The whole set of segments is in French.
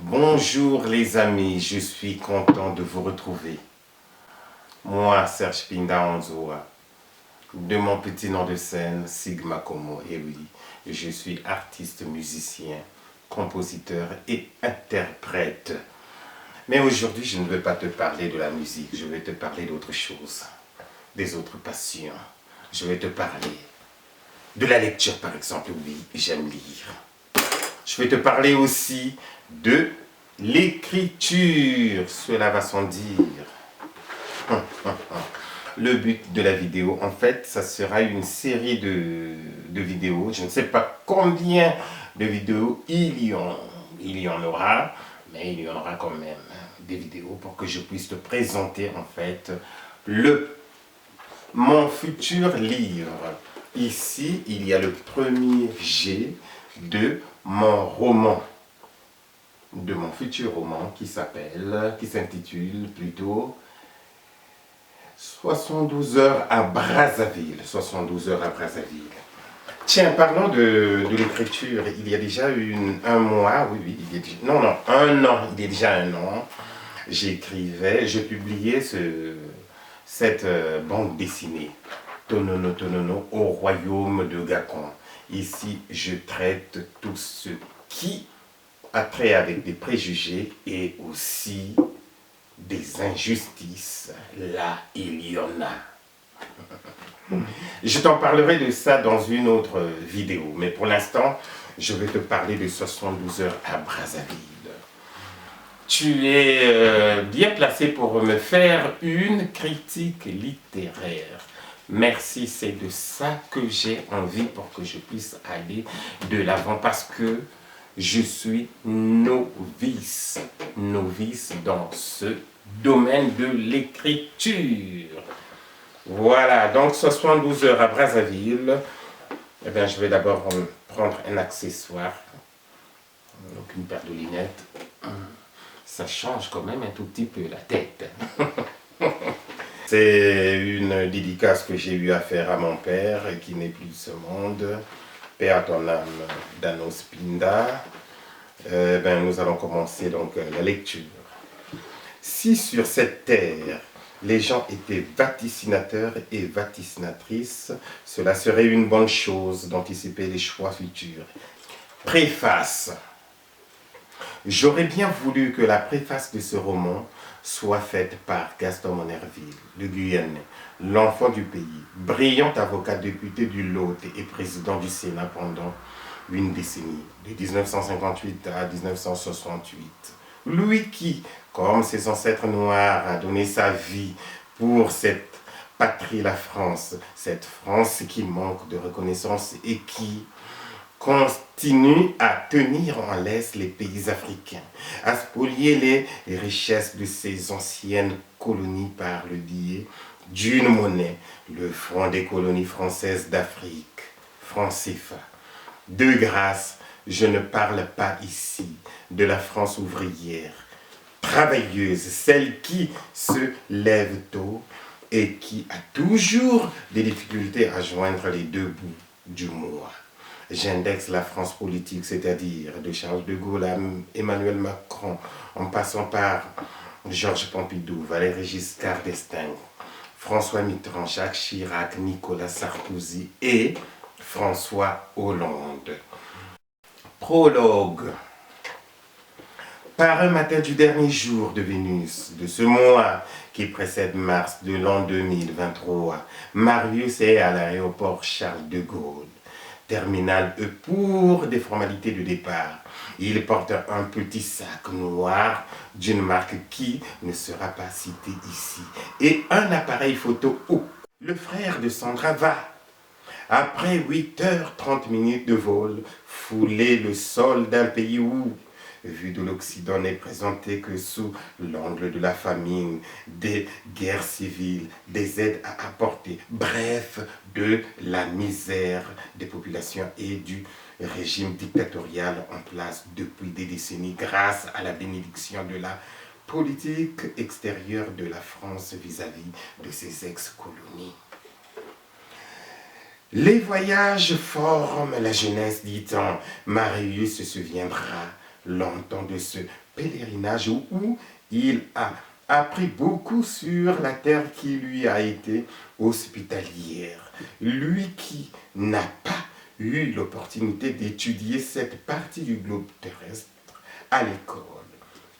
Bonjour les amis, je suis content de vous retrouver. Moi, Serge Pinda Onzoa, de mon petit nom de scène, Sigma Como. Et oui, je suis artiste, musicien, compositeur et interprète. Mais aujourd'hui, je ne veux pas te parler de la musique, je vais te parler d'autre chose, des autres passions. Je vais te parler de la lecture par exemple, oui, j'aime lire. Je vais te parler aussi de l'écriture, cela va sans dire. Le but de la vidéo, en fait, ça sera une série de vidéos. Je ne sais pas combien de vidéos il y en aura, mais il y en aura quand même des vidéos pour que je puisse te présenter en fait mon futur livre. Ici, il y a le premier jet de mon roman, de mon futur roman qui s'intitule plutôt 72 heures à Brazzaville. 72 heures à Brazzaville. Tiens, parlons de l'écriture. Il y a déjà un mois, oui, un an, il y a déjà un an, je publiais cette bande dessinée, Tonono Tonono, au royaume de Gacon. Ici, je traite tout ce qui a trait avec des préjugés et aussi des injustices. Là, il y en a. Je t'en parlerai de ça dans une autre vidéo, mais pour l'instant, je vais te parler de 72 heures à Brazzaville. Tu es bien placé pour me faire une critique littéraire. Merci, c'est de ça que j'ai envie pour que je puisse aller de l'avant parce que je suis novice dans ce domaine de l'écriture. Voilà, donc 72 heures à Brazzaville. Eh bien, je vais d'abord prendre un accessoire, donc une paire de lunettes. Ça change quand même un tout petit peu la tête. C'est une dédicace que j'ai eu à faire à mon père qui n'est plus de ce monde. Paix à ton âme, Danos Pinda. Nous allons commencer donc la lecture. Si sur cette terre, les gens étaient vaticinateurs et vaticinatrices, cela serait une bonne chose d'anticiper les choix futurs. Préface. J'aurais bien voulu que la préface de ce roman soit faite par Gaston Monnerville, le Guyanais, l'enfant du pays, brillant avocat député du Lot et président du Sénat pendant une décennie, de 1958 à 1968. Lui qui, comme ses ancêtres noirs, a donné sa vie pour cette patrie, la France, cette France qui manque de reconnaissance et qui continue à tenir en laisse les pays africains, à spolier les richesses de ces anciennes colonies par le biais d'une monnaie, le franc des colonies françaises d'Afrique, franc CFA. De grâce, je ne parle pas ici de la France ouvrière, travailleuse, celle qui se lève tôt et qui a toujours des difficultés à joindre les deux bouts du mois. J'indexe la France politique, c'est-à-dire de Charles de Gaulle à Emmanuel Macron, en passant par Georges Pompidou, Valéry Giscard d'Estaing, François Mitterrand, Jacques Chirac, Nicolas Sarkozy et François Hollande. Prologue. Par un matin du dernier jour de Vénus, de ce mois qui précède mars de l'an 2023, Marius est à l'aéroport Charles de Gaulle. Terminal E pour des formalités de départ. Il porte un petit sac noir d'une marque qui ne sera pas citée ici et un appareil photo où le frère de Sandra va, après 8h30 de vol, fouler le sol d'un pays où, vu de l'Occident, n'est présenté que sous l'angle de la famine, des guerres civiles, des aides à apporter, bref, de la misère des populations et du régime dictatorial en place depuis des décennies grâce à la bénédiction de la politique extérieure de la France vis-à-vis de ses ex-colonies. Les voyages forment la jeunesse, dit-on. Marius se souviendra longtemps de ce pèlerinage où il a appris beaucoup sur la terre qui lui a été hospitalière. Lui qui n'a pas eu l'opportunité d'étudier cette partie du globe terrestre à l'école.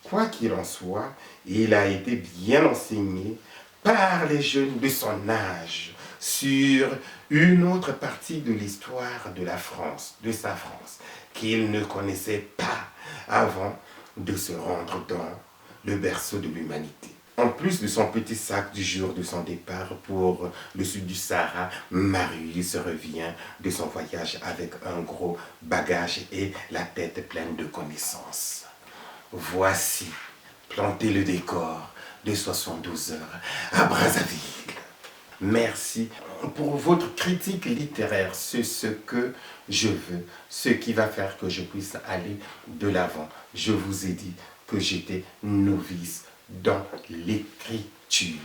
Quoi qu'il en soit, il a été bien enseigné par les jeunes de son âge sur une autre partie de l'histoire de la France, de sa France, qu'il ne connaissait pas avant de se rendre dans le berceau de l'humanité. En plus de son petit sac du jour de son départ pour le sud du Sahara, Marius revient de son voyage avec un gros bagage et la tête pleine de connaissances. Voici, planter le décor de 72 heures à Brazzaville. Merci pour votre critique littéraire. C'est ce que je veux, ce qui va faire que je puisse aller de l'avant. Je vous ai dit que j'étais novice dans l'écriture.